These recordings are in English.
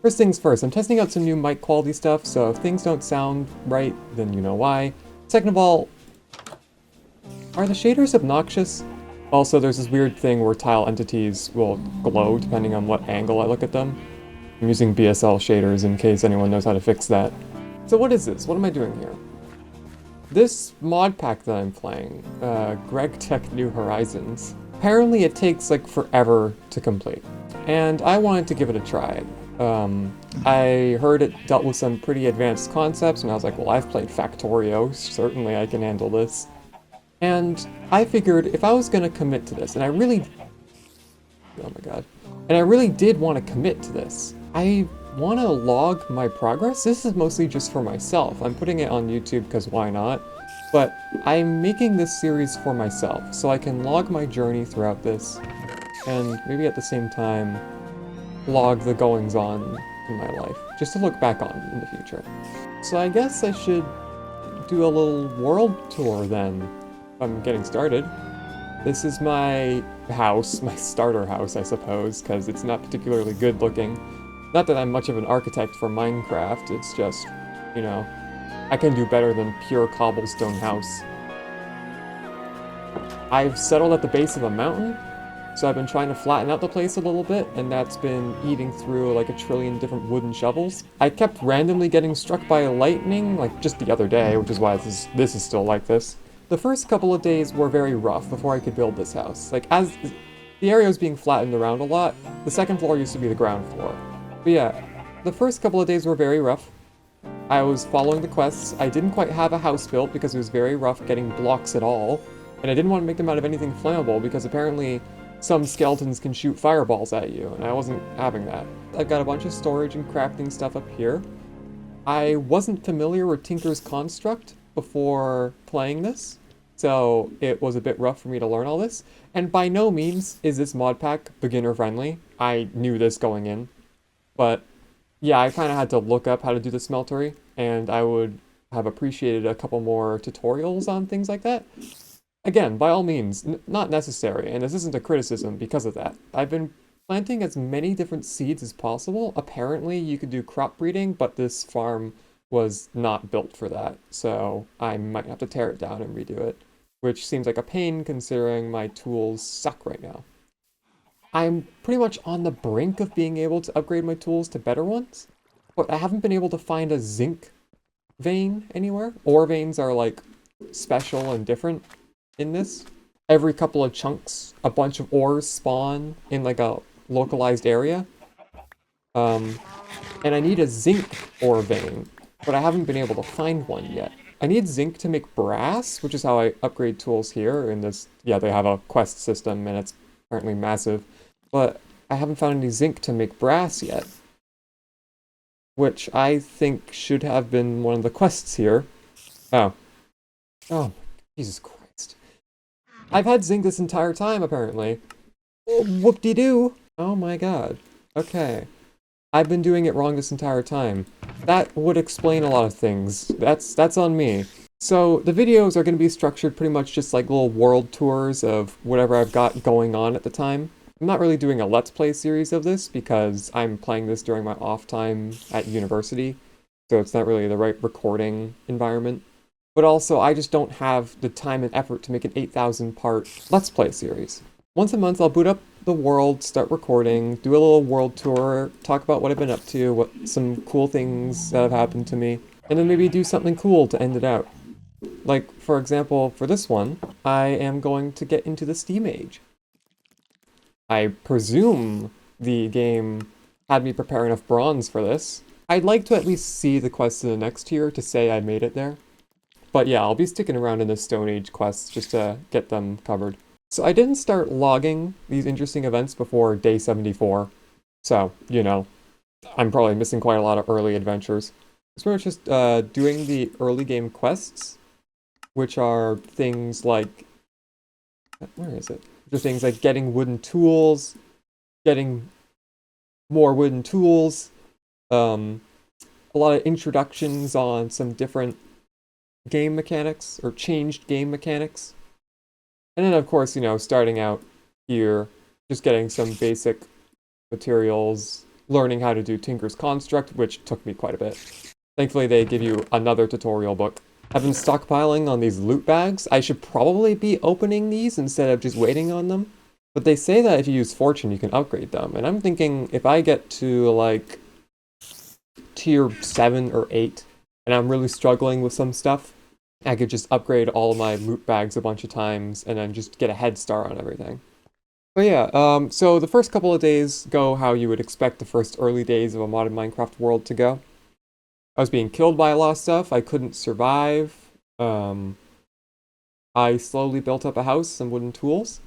First things first, I'm testing out some new mic quality stuff, so if things don't sound right, then you know why. Second of all, are the shaders obnoxious? Also, there's this weird thing where tile entities will glow depending on what angle I look at them. I'm using BSL shaders in case anyone knows how to fix that. So what is this? What am I doing here? This mod pack that I'm playing, Greg Tech New Horizons, apparently it takes like forever to complete. And I wanted to give it a try. I heard it dealt with some pretty advanced concepts, and I was like, well, I've played Factorio, certainly I can handle this. And I figured if I was gonna commit to this, and I really, oh my god, and I really did want to commit to this, I want to log my progress. This is mostly just for myself. I'm putting it on YouTube because why not? But I'm making this series for myself, so I can log my journey throughout this, and maybe at the same time, log the goings-on in my life, just to look back on in the future. So I guess I should do a little world tour then. I'm getting started. This is my house, my starter house, I suppose, because it's not particularly good looking. Not that I'm much of an architect for Minecraft, it's just, you know, I can do better than pure cobblestone house. I've settled at the base of a mountain, so I've been trying to flatten out the place a little bit, and that's been eating through like a trillion different wooden shovels. I kept randomly getting struck by lightning, like just the other day, which is why this is still like this. The first couple of days were very rough before I could build this house. Like, as the area was being flattened around a lot, the second floor used to be the ground floor. But yeah, the first couple of days were very rough. I was following the quests. I didn't quite have a house built because it was very rough getting blocks at all. And I didn't want to make them out of anything flammable because apparently some skeletons can shoot fireballs at you, and I wasn't having that. I've got a bunch of storage and crafting stuff up here. I wasn't familiar with Tinker's Construct before playing this, so it was a bit rough for me to learn all this. And by no means is this mod pack beginner friendly. I knew this going in. But yeah, I kind of had to look up how to do the smeltery, and I would have appreciated a couple more tutorials on things like that. Again, by all means, not necessary, and this isn't a criticism because of that. I've been planting as many different seeds as possible. Apparently, you could do crop breeding, but this farm was not built for that, so I might have to tear it down and redo it, which seems like a pain considering my tools suck right now. I'm pretty much on the brink of being able to upgrade my tools to better ones, but I haven't been able to find a zinc vein anywhere. Ore veins are like special and different in this. Every couple of chunks, a bunch of ores spawn in like a localized area. And I need a zinc ore vein, but I haven't been able to find one yet. I need zinc to make brass, which is how I upgrade tools here in this. Yeah, they have a quest system and it's apparently massive, but I haven't found any zinc to make brass yet, which I think should have been one of the quests here. Oh. Oh, Jesus Christ. I've had zinc this entire time, apparently. Oh, whoop-de-doo! Oh my god. Okay. I've been doing it wrong this entire time. That would explain a lot of things. That's on me. So, the videos are going to be structured pretty much just like little world tours of whatever I've got going on at the time. I'm not really doing a Let's Play series of this because I'm playing this during my off time at university, so it's not really the right recording environment. But also, I just don't have the time and effort to make an 8,000 part Let's Play series. Once a month, I'll boot up the world, start recording, do a little world tour, talk about what I've been up to, what some cool things that have happened to me, and then maybe do something cool to end it out. Like, for example, for this one, I am going to get into the Steam Age. I presume the game had me prepare enough bronze for this. I'd like to at least see the quests in the next tier to say I made it there. But yeah, I'll be sticking around in the Stone Age quests just to get them covered. So I didn't start logging these interesting events before day 74. So, you know, I'm probably missing quite a lot of early adventures. It's pretty much just doing the early game quests, which are things like... Where is it? Which are things like getting wooden tools, getting more wooden tools, a lot of introductions on some different game mechanics, or changed game mechanics. And then, of course, you know, starting out here, just getting some basic materials, learning how to do Tinker's Construct, which took me quite a bit. Thankfully, they give you another tutorial book. I've been stockpiling on these loot bags. I should probably be opening these instead of just waiting on them. But they say that if you use Fortune, you can upgrade them. And I'm thinking if I get to like tier 7 or 8, and I'm really struggling with some stuff, I could just upgrade all my loot bags a bunch of times and then just get a head start on everything. But yeah, so the first couple of days go how you would expect the first early days of a modded Minecraft world to go. I was being killed by a lot of stuff. I couldn't survive. I slowly built up a house, some wooden tools.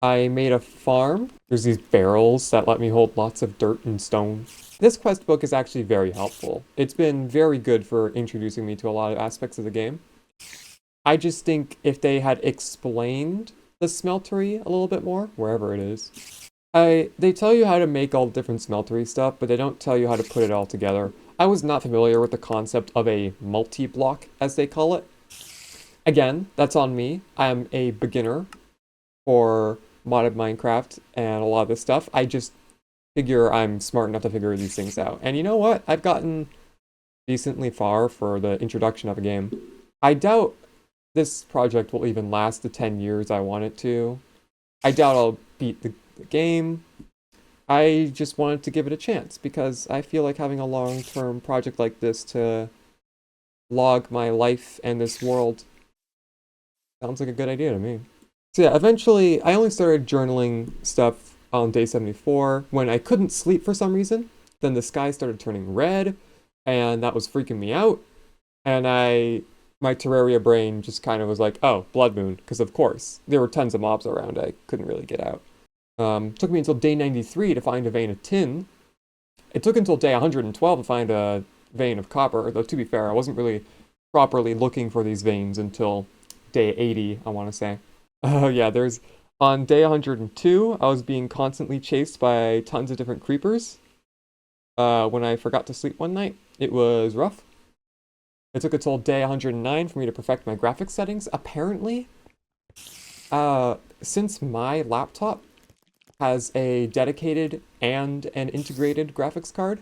I made a farm. There's these barrels that let me hold lots of dirt and stone. This quest book is actually very helpful. It's been very good for introducing me to a lot of aspects of the game. I just think if they had explained the smeltery a little bit more, wherever it is. They tell you how to make all the different smeltery stuff, but they don't tell you how to put it all together. I was not familiar with the concept of a multi-block, as they call it. Again, that's on me. I am a beginner for modded Minecraft and a lot of this stuff. I just figure I'm smart enough to figure these things out. And you know what? I've gotten decently far for the introduction of a game. I doubt this project will even last the 10 years I want it to. I doubt I'll beat the game. I just wanted to give it a chance because I feel like having a long-term project like this to log my life and this world sounds like a good idea to me. So yeah, eventually I only started journaling stuff on day 74 when I couldn't sleep for some reason. Then the sky started turning red and that was freaking me out. And my Terraria brain just kind of was like, oh, blood moon, because of course, there were tons of mobs around, I couldn't really get out. Took me until day 93 to find a vein of tin. It took until day 112 to find a vein of copper, though to be fair, I wasn't really properly looking for these veins until day 80, I want to say. Yeah, on day 102, I was being constantly chased by tons of different creepers. When I forgot to sleep one night, it was rough. It took until day 109 for me to perfect my graphics settings. Apparently, since my laptop has a dedicated and an integrated graphics card,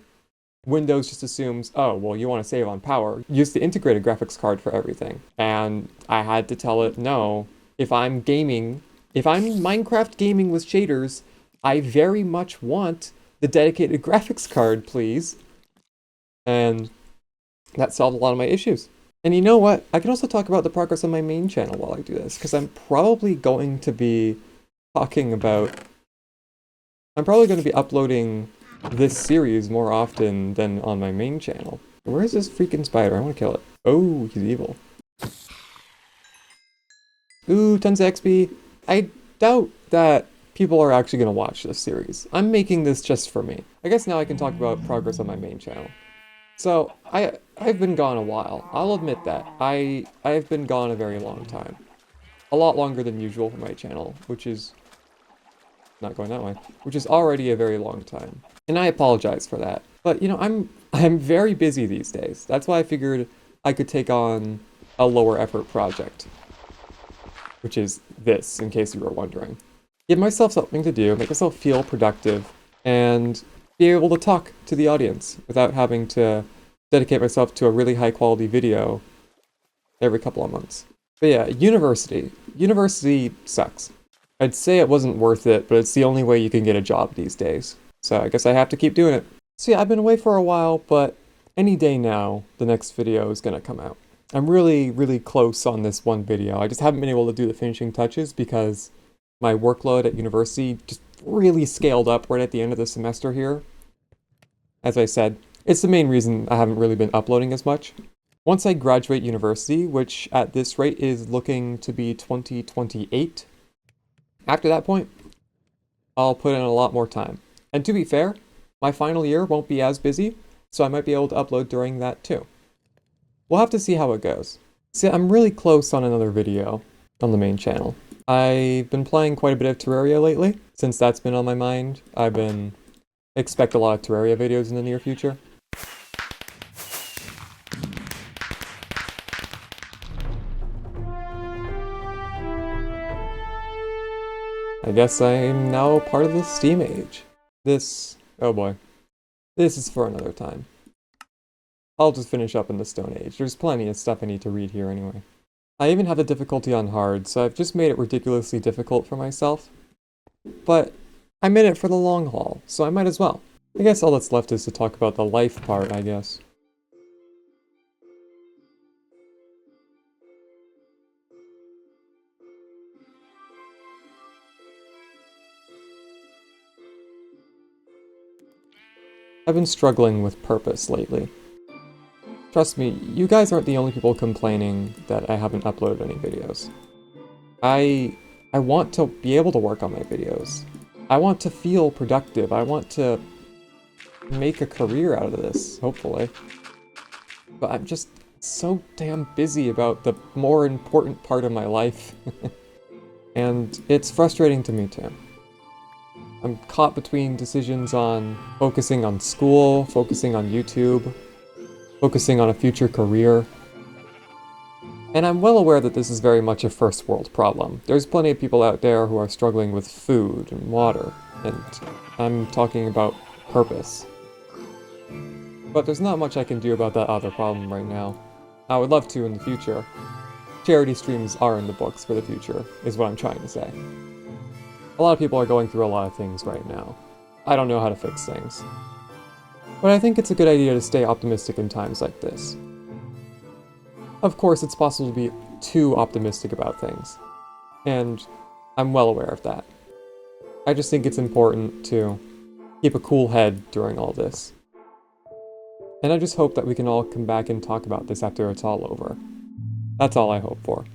Windows just assumes, oh, well, you want to save on power. Use the integrated graphics card for everything. And I had to tell it, no, if I'm Minecraft gaming with shaders, I very much want the dedicated graphics card, please. And that solved a lot of my issues. And you know what? I can also talk about the progress on my main channel while I do this, because I'm probably going to be uploading this series more often than on my main channel. Where is this freaking spider? I want to kill it. Oh, he's evil. Ooh, tons of XP. I doubt that people are actually going to watch this series. I'm making this just for me. I guess now I can talk about progress on my main channel. So, I've been gone a while. I'll admit that. I've been gone a very long time. A lot longer than usual for my channel, which is not going that way, which is already a very long time. And I apologize for that. But, you know, I'm very busy these days. That's why I figured I could take on a lower effort project, which is this, in case you were wondering. Give myself something to do, make myself feel productive, and be able to talk to the audience without having to dedicate myself to a really high quality video every couple of months. But yeah, university. University sucks. I'd say it wasn't worth it, but it's the only way you can get a job these days. So I guess I have to keep doing it. So yeah, I've been away for a while, but any day now, the next video is gonna come out. I'm really, really close on this one video. I just haven't been able to do the finishing touches because my workload at university just really scaled up right at the end of the semester here. As I said, it's the main reason I haven't really been uploading as much. Once I graduate university, which at this rate is looking to be 2028, after that point, I'll put in a lot more time. And to be fair, my final year won't be as busy, so I might be able to upload during that too. We'll have to see how it goes. See, I'm really close on another video on the main channel. I've been playing quite a bit of Terraria lately. Since that's been on my mind, expect a lot of Terraria videos in the near future. I guess I'm now part of the Steam Age. Oh boy. This is for another time. I'll just finish up in the Stone Age. There's plenty of stuff I need to read here anyway. I even have the difficulty on hard, so I've just made it ridiculously difficult for myself. But I'm in it for the long haul, so I might as well. I guess all that's left is to talk about the life part, I guess. I've been struggling with purpose lately. Trust me, you guys aren't the only people complaining that I haven't uploaded any videos. I want to be able to work on my videos. I want to feel productive. I want to make a career out of this, hopefully. But I'm just so damn busy about the more important part of my life. And it's frustrating to me too. I'm caught between decisions on focusing on school, focusing on YouTube, focusing on a future career. And I'm well aware that this is very much a first world problem. There's plenty of people out there who are struggling with food and water, and I'm talking about purpose. But there's not much I can do about that other problem right now. I would love to in the future. Charity streams are in the books for the future, is what I'm trying to say. A lot of people are going through a lot of things right now. I don't know how to fix things. But I think it's a good idea to stay optimistic in times like this. Of course, it's possible to be too optimistic about things, and I'm well aware of that. I just think it's important to keep a cool head during all this. And I just hope that we can all come back and talk about this after it's all over. That's all I hope for.